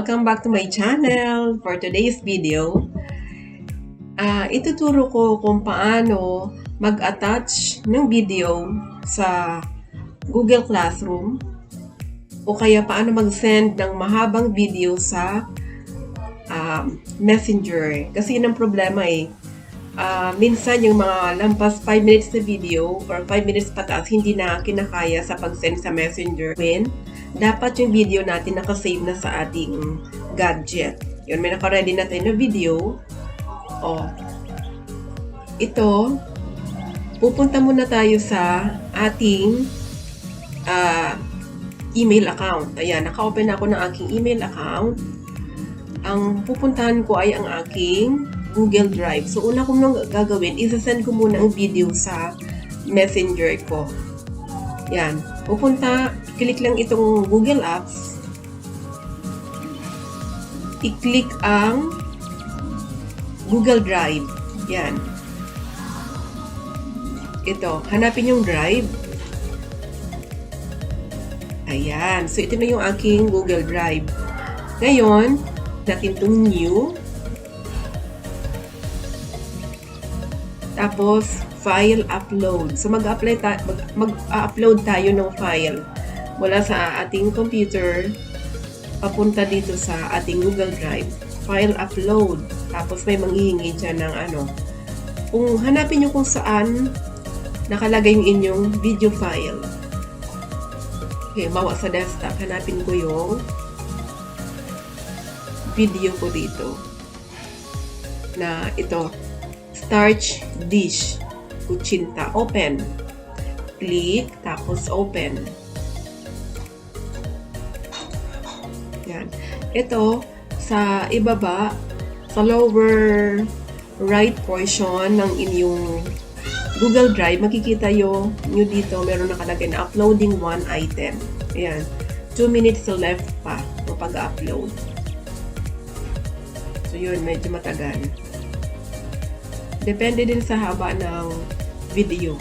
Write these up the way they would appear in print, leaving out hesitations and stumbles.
Welcome back to my channel. For today's video, ituturo ko kung paano mag-attach ng video sa Google Classroom o kaya paano mag-send ng mahabang video sa Messenger. Kasi yun ang problema minsan yung mga lampas 5 minutes na video or 5 minutes pataas hindi na kinakaya sa pag-send sa Messenger. Dapat yung video natin nakasave na sa ating gadget. Yun, may naka-ready na tayo na video. Ito, pupunta muna tayo sa ating email account. Ayan, naka-open ako ng aking email account. Ang pupuntahan ko ay ang aking Google Drive. So, una kong nang gagawin, isa-send ko muna ang video sa Messenger ko. Yan. Click lang itong Google Apps. I-click ang Google Drive. Yan. Ito. Hanapin yung Drive. Ayan. So, ito na yung aking Google Drive. Ngayon, natin itong New. Tapos, file upload. So, mag-upload tayo ng file mula sa ating computer papunta dito sa ating Google Drive. File upload. Tapos, may manghihingi dyan ng Kung hanapin nyo kung saan nakalagay yung inyong video file. Okay, bawa sa desktop. Hanapin ko yung video ko dito. Na ito. Starch dish. Kuchinta. Open. Click. Tapos open. Yan. Ito, sa ibaba, sa lower right portion ng inyong Google Drive, makikita nyo dito, meron nakalagay na uploading one item. Ayan. 2 minutes left pa o pag-upload. So, yun, medyo matagal. Depende din sa haba ng video.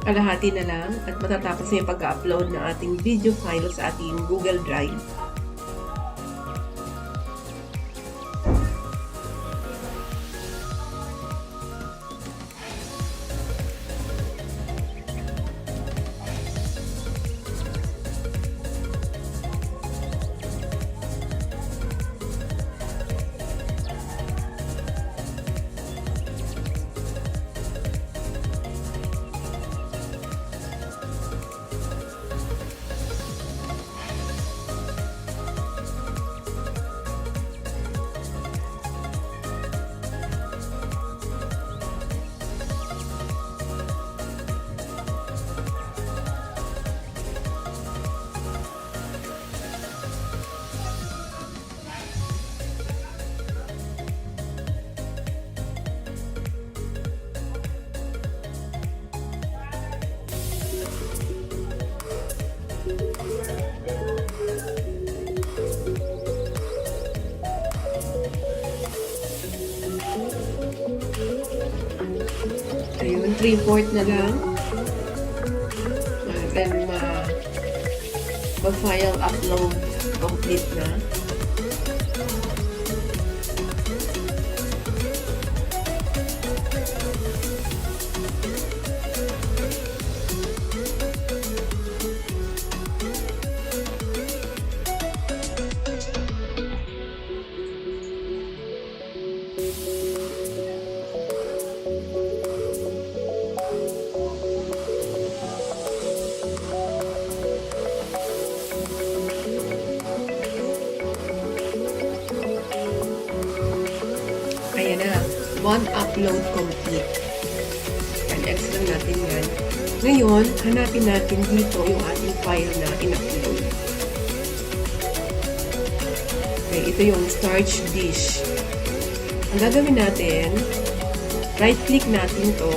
Kalahati na lang at matatapos na yung pag-upload ng ating video file sa ating Google Drive. Ayun, 3/4 na lang. Then, ma-file upload complete na. Ayan na. One upload complete. Yan, X lang natin yan. Ngayon, hanapin natin dito yung ating file na in-upload. Okay, ito yung starch dish. Ang gagawin natin, right-click natin to.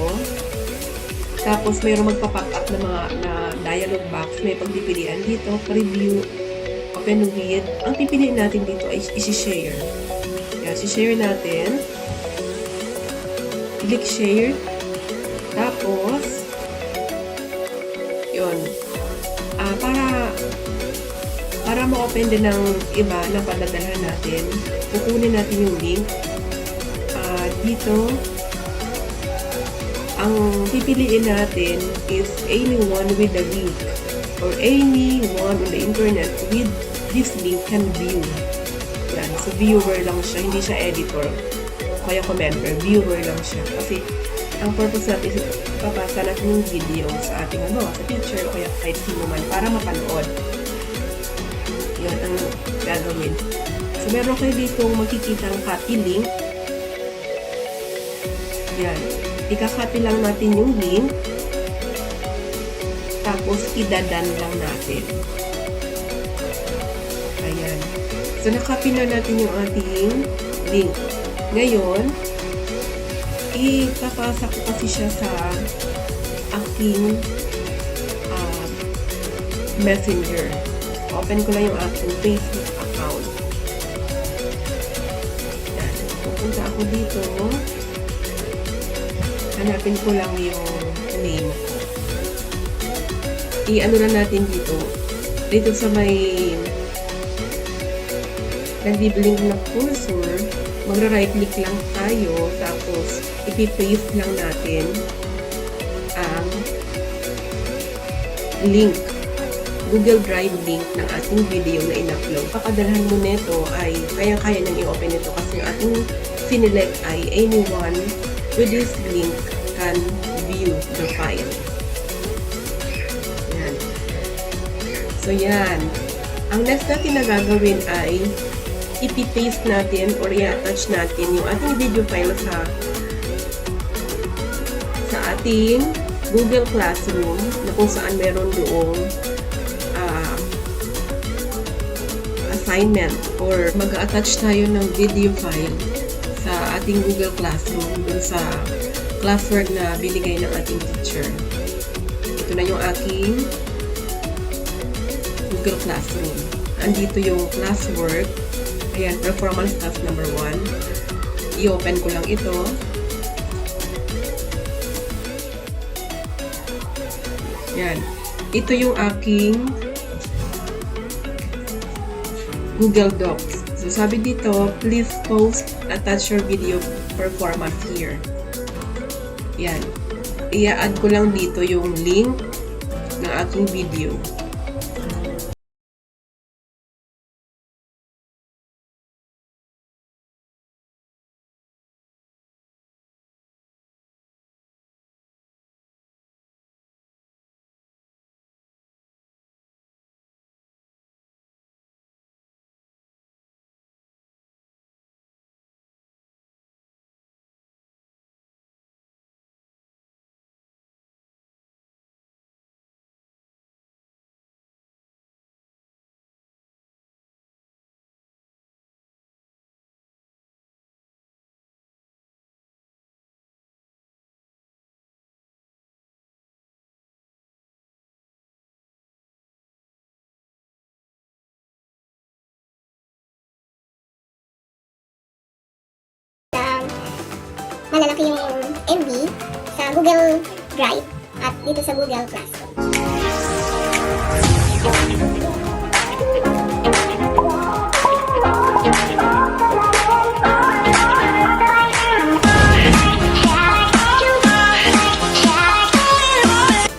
Tapos mayroong magpa-pop up na mga dialog box. May pagpipilian dito, preview, open with. Ang pipiliin natin dito ay isi-share. Yan, isi-share natin. Click share. Tapos, yun. Para ma-open din ng iba na padadalhan natin, kukunin natin yung link. Dito, ang pipiliin natin is anyone with a link or anyone on the internet with this link can view. Yan. So, viewer lang siya. Hindi siya editor. Kaya commenter. Viewer lang siya. Kasi, ang purpose natin is papasa natin yung video sa ating sa picture o kaya kahit sino man para mapanood. Yan ang gagawin. So, meron kayo dito makikita ang copy link. Yan. Ika-copy lang natin yung link. Tapos, idadan lang natin. Ayan. So, na-copy na natin yung ating link. Ngayon, ipapasa ko kasi siya sa aking messenger. Open ko lang yung aking Facebook account. Yan. Pupunta ako dito. Hanapin ko lang yung name ko. I-ano na natin dito. Dito sa may nagbiblink na cursor, magra-right click lang tayo, tapos ipi-paste lang natin ang link, Google Drive link ng ating video na in-upload. Papadalhan mo nito ay kaya-kaya nang i-open ito kasi yung ating sinelect ay anyone with this link can view the file. Yan. So, yan. Ang next natin na gagawin ay ipi-paste natin or i-attach natin yung ating video file sa ating Google Classroom na kung saan meron doong assignment or mag-attach tayo ng video file sa ating Google Classroom dun sa classwork na binigay ng ating teacher. Ito na yung aking Google Classroom. Andito yung classwork. Ayan, performance task number 1. I-open ko lang ito. Yan. Ito yung aking Google Docs. So, sabi dito, please post, attach your video performance here. Yan. I-add ko lang dito yung link ng aking video. Malalaki yung MB sa Google Drive at dito sa Google Classroom.